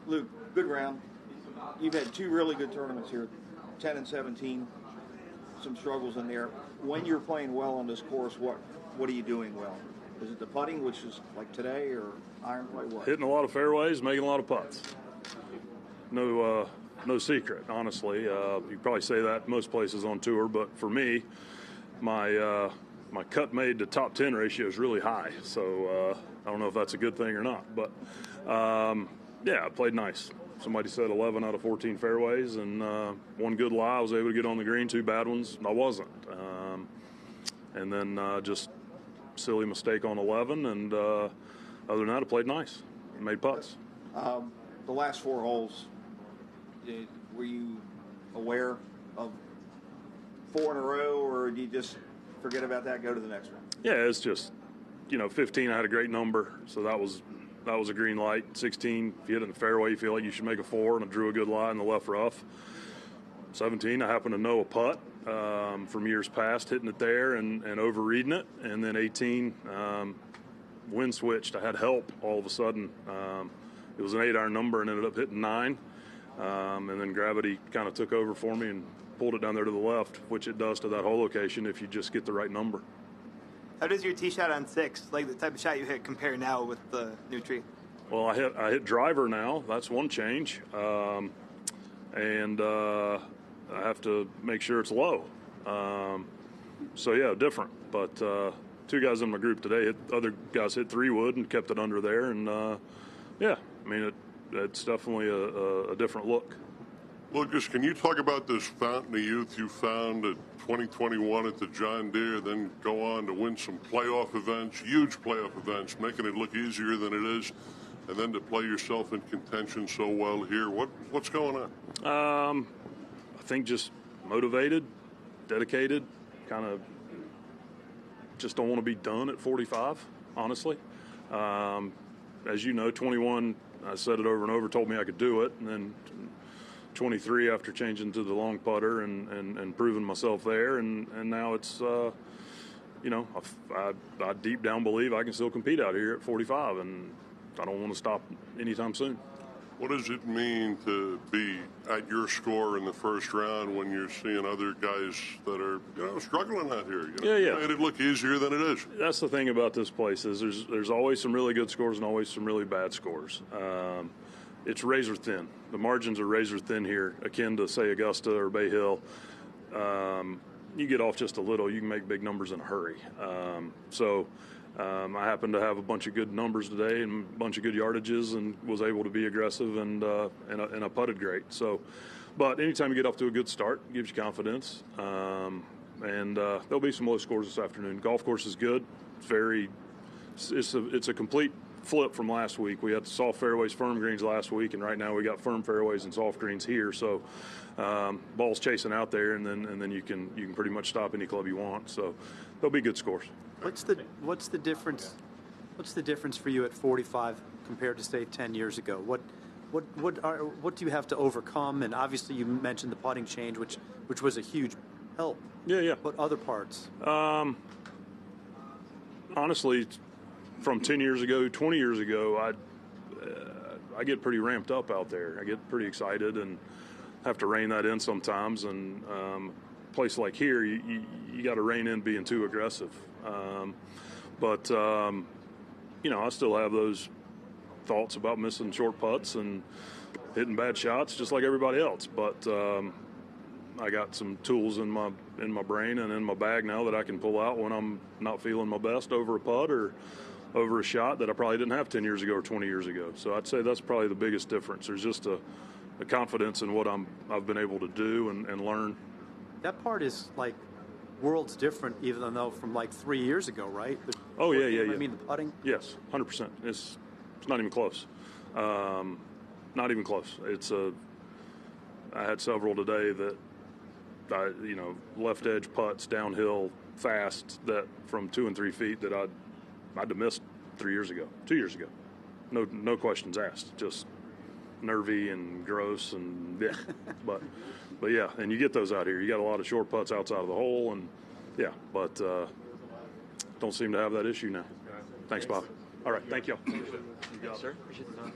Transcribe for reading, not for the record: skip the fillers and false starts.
Luke, good round. You've had two really good tournaments here, 10 and 17. Some struggles in there. When you're playing well on this course, what are you doing well? Is it the putting, which is like today, or iron play? What? Hitting a lot of fairways, making a lot of putts. No secret, honestly. You probably say that most places on tour, but for me, my cut made to top 10 ratio is really high. So I don't know if that's a good thing or not. But yeah, I played nice. Somebody said 11 out of 14 fairways, and one good lie, I was able to get on the green. Two bad ones, I wasn't. And then just silly mistake on 11, and other than that, I played nice. Made putts. The last four holes, were you aware of four in a row, or do you just forget about that, go to the next one? Yeah, it's just, 15, I had a great number, so that was a green light. 16, if you hit it in the fairway, you feel like you should make a four, and I drew a good lie in the left rough. 17, I happen to know a putt from years past, hitting it there and overreading it. And then 18, wind switched. I had help all of a sudden. It was an 8-iron number and ended up hitting 9. And then gravity kind of took over for me and pulled it down there to the left, which it does to that hole location if you just get the right number. How does your tee shot on 6, like the type of shot you hit, compare now with the new tree? Well, I hit driver now. That's one change. And I have to make sure it's low. So, yeah, different. But two guys in my group today, other guys hit 3-wood and kept it under there. And, yeah, I mean, it's definitely a different look. Lucas, can you talk about this fountain of youth you found at 2021 at the John Deere, then go on to win some playoff events, huge playoff events, making it look easier than it is, and then to play yourself in contention so well here? What's going on? I think just motivated, dedicated, kind of just don't want to be done at 45, honestly. As you know, 21, I said it over and over, told me I could do it, and then 23 after changing to the long putter and proving myself there, and now it's I deep down believe I can still compete out here at 45, and I don't want to stop anytime soon. What does it mean to be at your score in the first round when you're seeing other guys that are struggling out here? Yeah. Made it look easier than it is. That's the thing about this place is there's always some really good scores and always some really bad scores. It's razor thin. The margins are razor thin here, akin to, say, Augusta or Bay Hill. You get off just a little, you can make big numbers in a hurry. I happened to have a bunch of good numbers today and a bunch of good yardages and was able to be aggressive and I putted great. So, but anytime you get off to a good start, it gives you confidence. There'll be some low scores this afternoon. Golf course is good. It's a complete flip from last week. We had soft fairways, firm greens last week, and right now we got firm fairways and soft greens here. So ball's chasing out there, and then you can pretty much stop any club you want. So there'll be good scores. What's the difference? What's the difference for you at 45 compared to, say, 10 years ago? What do you have to overcome? And obviously you mentioned the putting change, which was a huge help. Yeah. What other parts? Honestly, from 10 years ago, 20 years ago, I get pretty ramped up out there. I get pretty excited and have to rein that in sometimes. And a place like here, you got to rein in being too aggressive. I still have those thoughts about missing short putts and hitting bad shots just like everybody else. But I got some tools in my brain and in my bag now that I can pull out when I'm not feeling my best over a putt or over a shot that I probably didn't have 10 years ago or 20 years ago. So I'd say that's probably the biggest difference. There's just a confidence in what I've been able to do and learn. That part is like worlds different, even though from like 3 years ago, right? Yeah. I mean, the putting? Yes, 100%. It's not even close. Not even close. I had several today that left edge putts downhill fast that from 2 and 3 feet that I'd have missed 2 years ago. No questions asked. Just nervy and gross and yeah. but yeah, and you get those out here. You got a lot of short putts outside of the hole and yeah, but don't seem to have that issue now. Thanks, Bob. All right, thank you. Sir, appreciate the time.